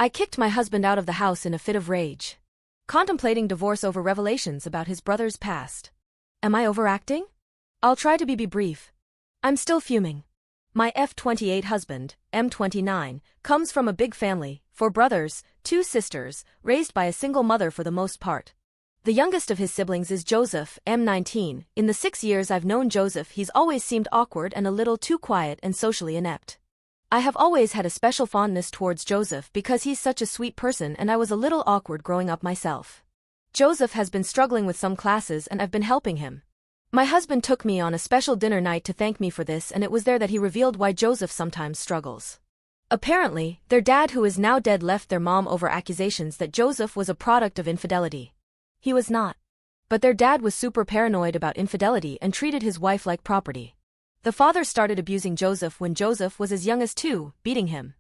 I kicked my husband out of the house in a fit of rage. Contemplating divorce over revelations about his brother's past. Am I overacting? I'll try to be brief. I'm still fuming. My F28 husband, M29, comes from a big family, 4 brothers, 2 sisters, raised by a single mother for the most part. The youngest of his siblings is Joseph, M19. In the 6 years I've known Joseph, he's always seemed awkward and a little too quiet and socially inept. I have always had a special fondness towards Joseph because he's such a sweet person, and I was a little awkward growing up myself. Joseph has been struggling with some classes and I've been helping him. My husband took me on a special dinner night to thank me for this, and it was there that he revealed why Joseph sometimes struggles. Apparently, their dad, who is now dead, left their mom over accusations that Joseph was a product of infidelity. He was not. But their dad was super paranoid about infidelity and treated his wife like property. The father started abusing Joseph when Joseph was as young as 2, beating him.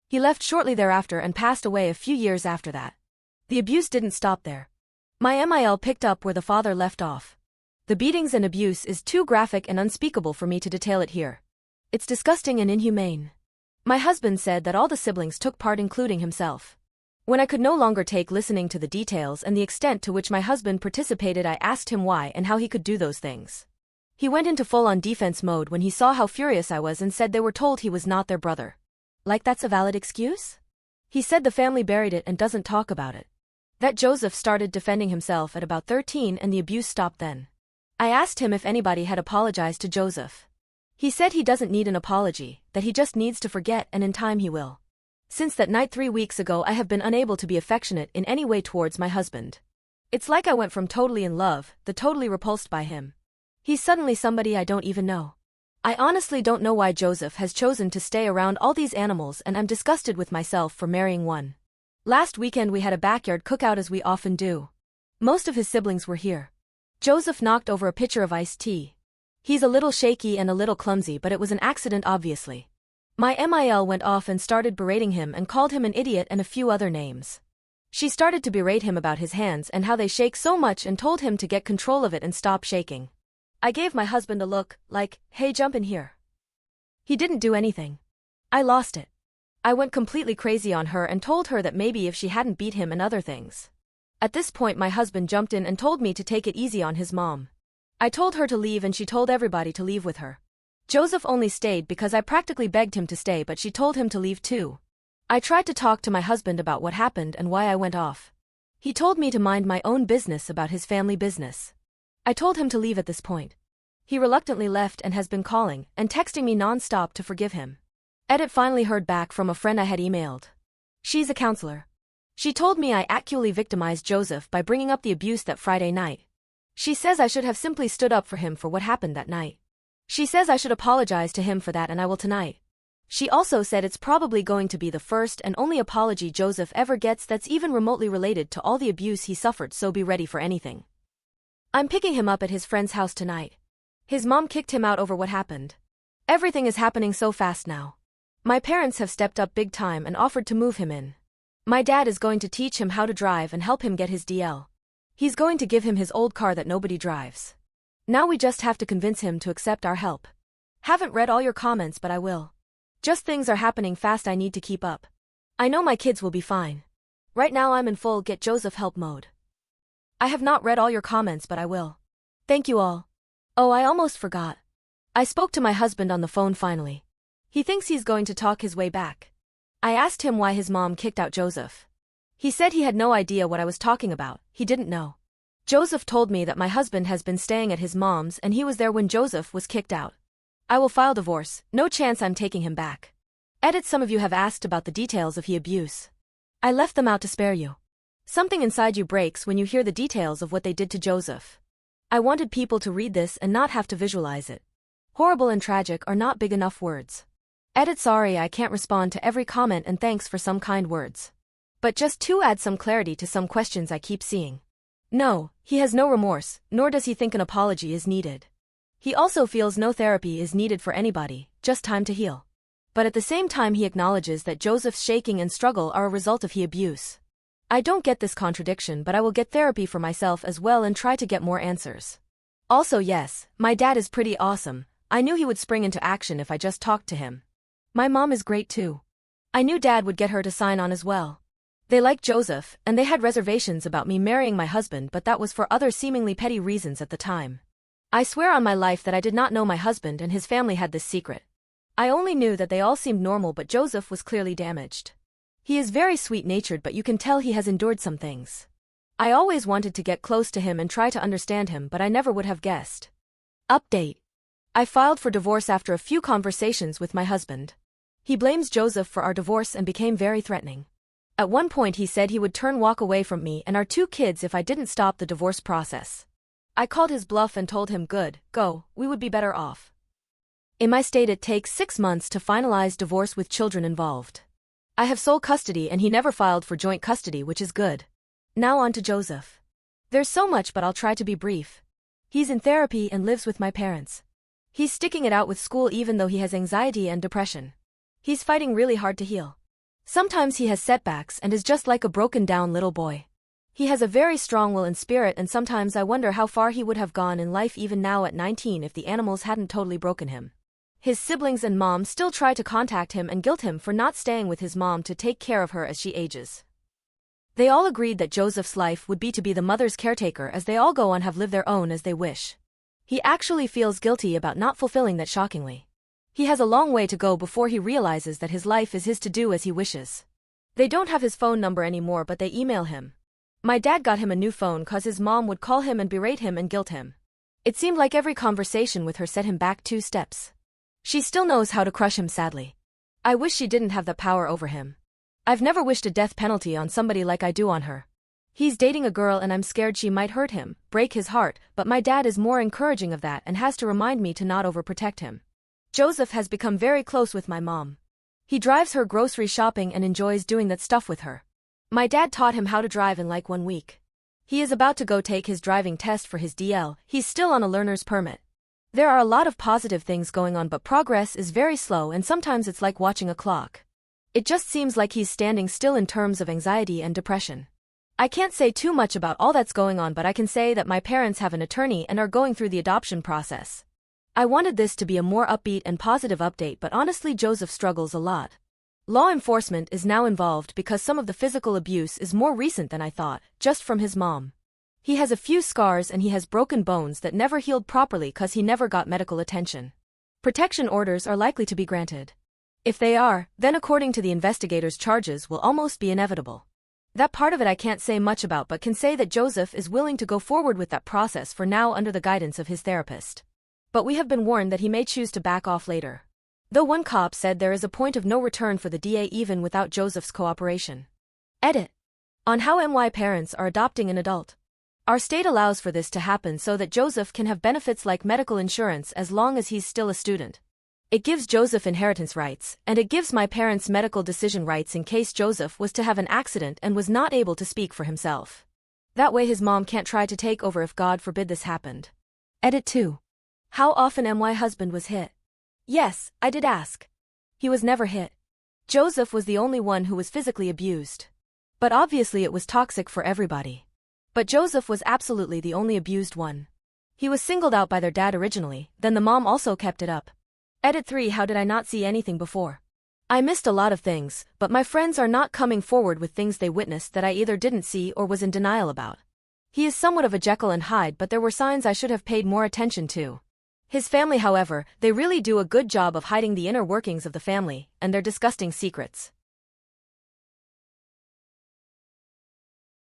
He left shortly thereafter and passed away a few years after that. The abuse didn't stop there. My MIL picked up where the father left off. The beatings and abuse is too graphic and unspeakable for me to detail it here. It's disgusting and inhumane. My husband said that all the siblings took part, including himself. When I could no longer take listening to the details and the extent to which my husband participated, I asked him why and how he could do those things. He went into full-on defense mode when he saw how furious I was and said they were told he was not their brother. Like that's a valid excuse? He said the family buried it and doesn't talk about it. That Joseph started defending himself at about 13 and the abuse stopped then. I asked him if anybody had apologized to Joseph. He said he doesn't need an apology, that he just needs to forget, and in time he will. Since that night 3 weeks ago, I have been unable to be affectionate in any way towards my husband. It's like I went from totally in love to totally repulsed by him. He's suddenly somebody I don't even know. I honestly don't know why Joseph has chosen to stay around all these animals, and I'm disgusted with myself for marrying one. Last weekend we had a backyard cookout, as we often do. Most of his siblings were here. Joseph knocked over a pitcher of iced tea. He's a little shaky and a little clumsy, but it was an accident, obviously. My MIL went off and started berating him and called him an idiot and a few other names. She started to berate him about his hands and how they shake so much and told him to get control of it and stop shaking. I gave my husband a look, like, hey, jump in here. He didn't do anything. I lost it. I went completely crazy on her and told her that maybe if she hadn't beat him and other things. At this point my husband jumped in and told me to take it easy on his mom. I told her to leave and she told everybody to leave with her. Joseph only stayed because I practically begged him to stay, but she told him to leave too. I tried to talk to my husband about what happened and why I went off. He told me to mind my own business about his family business. I told him to leave at this point. He reluctantly left and has been calling and texting me non-stop to forgive him. Edit finally heard back from a friend I had emailed. She's a counselor. She told me I actually victimized Joseph by bringing up the abuse that Friday night. She says I should have simply stood up for him for what happened that night. She says I should apologize to him for that, and I will tonight. She also said it's probably going to be the first and only apology Joseph ever gets that's even remotely related to all the abuse he suffered, so be ready for anything. I'm picking him up at his friend's house tonight. His mom kicked him out over what happened. Everything is happening so fast now. My parents have stepped up big time and offered to move him in. My dad is going to teach him how to drive and help him get his DL. He's going to give him his old car that nobody drives. Now we just have to convince him to accept our help. Haven't read all your comments, but I will. Just things are happening fast, I need to keep up. I know my kids will be fine. Right now I'm in full get Joseph help mode. I have not read all your comments, but I will. Thank you all. Oh, I almost forgot. I spoke to my husband on the phone finally. He thinks he's going to talk his way back. I asked him why his mom kicked out Joseph. He said he had no idea what I was talking about, he didn't know. Joseph told me that my husband has been staying at his mom's and he was there when Joseph was kicked out. I will file divorce, no chance I'm taking him back. Edit some of you have asked about the details of the abuse. I left them out to spare you. Something inside you breaks when you hear the details of what they did to Joseph. I wanted people to read this and not have to visualize it. Horrible and tragic are not big enough words. Edit sorry I can't respond to every comment and thanks for some kind words. But just to add some clarity to some questions I keep seeing. No, he has no remorse, nor does he think an apology is needed. He also feels no therapy is needed for anybody, just time to heal. But at the same time he acknowledges that Joseph's shaking and struggle are a result of the abuse. I don't get this contradiction, but I will get therapy for myself as well and try to get more answers. Also yes, my dad is pretty awesome. I knew he would spring into action if I just talked to him. My mom is great too. I knew dad would get her to sign on as well. They liked Joseph, and they had reservations about me marrying my husband, but that was for other seemingly petty reasons at the time. I swear on my life that I did not know my husband and his family had this secret. I only knew that they all seemed normal, but Joseph was clearly damaged. He is very sweet-natured, but you can tell he has endured some things. I always wanted to get close to him and try to understand him, but I never would have guessed. Update. I filed for divorce after a few conversations with my husband. He blames Joseph for our divorce and became very threatening. At one point he said he would walk away from me and our 2 kids if I didn't stop the divorce process. I called his bluff and told him, good, go, we would be better off. In my state it takes 6 months to finalize divorce with children involved. I have sole custody and he never filed for joint custody, which is good. Now on to Joseph. There's so much, but I'll try to be brief. He's in therapy and lives with my parents. He's sticking it out with school even though he has anxiety and depression. He's fighting really hard to heal. Sometimes he has setbacks and is just like a broken down little boy. He has a very strong will and spirit, and sometimes I wonder how far he would have gone in life even now at 19 if the animals hadn't totally broken him. His siblings and mom still try to contact him and guilt him for not staying with his mom to take care of her as she ages. They all agreed that Joseph's life would be to be the mother's caretaker as they all go on have lived their own as they wish. He actually feels guilty about not fulfilling that, shockingly. He has a long way to go before he realizes that his life is his to do as he wishes. They don't have his phone number anymore, but they email him. My dad got him a new phone cause his mom would call him and berate him and guilt him. It seemed like every conversation with her set him back 2 steps. She still knows how to crush him, sadly. I wish she didn't have that power over him. I've never wished a death penalty on somebody like I do on her. He's dating a girl and I'm scared she might hurt him, break his heart, but my dad is more encouraging of that and has to remind me to not overprotect him. Joseph has become very close with my mom. He drives her grocery shopping and enjoys doing that stuff with her. My dad taught him how to drive in like 1 week. He is about to go take his driving test for his DL. He's still on a learner's permit. There are a lot of positive things going on, but progress is very slow and sometimes it's like watching a clock. It just seems like he's standing still in terms of anxiety and depression. I can't say too much about all that's going on, but I can say that my parents have an attorney and are going through the adoption process. I wanted this to be a more upbeat and positive update, but honestly Joseph struggles a lot. Law enforcement is now involved because some of the physical abuse is more recent than I thought, just from his mom. He has a few scars and he has broken bones that never healed properly cause he never got medical attention. Protection orders are likely to be granted. If they are, then according to the investigators charges will almost be inevitable. That part of it I can't say much about, but can say that Joseph is willing to go forward with that process for now under the guidance of his therapist. But we have been warned that he may choose to back off later. Though one cop said there is a point of no return for the DA even without Joseph's cooperation. Edit. On how my parents are adopting an adult. Our state allows for this to happen so that Joseph can have benefits like medical insurance as long as he's still a student. It gives Joseph inheritance rights, and it gives my parents medical decision rights in case Joseph was to have an accident and was not able to speak for himself. That way his mom can't try to take over if God forbid this happened. Edit 2. How often my husband was hit? Yes, I did ask. He was never hit. Joseph was the only one who was physically abused. But obviously it was toxic for everybody. But Joseph was absolutely the only abused one. He was singled out by their dad originally, then the mom also kept it up. Edit 3. How did I not see anything before? I missed a lot of things, but my friends are not coming forward with things they witnessed that I either didn't see or was in denial about. He is somewhat of a Jekyll and Hyde, but there were signs I should have paid more attention to. His family, however, they really do a good job of hiding the inner workings of the family and their disgusting secrets.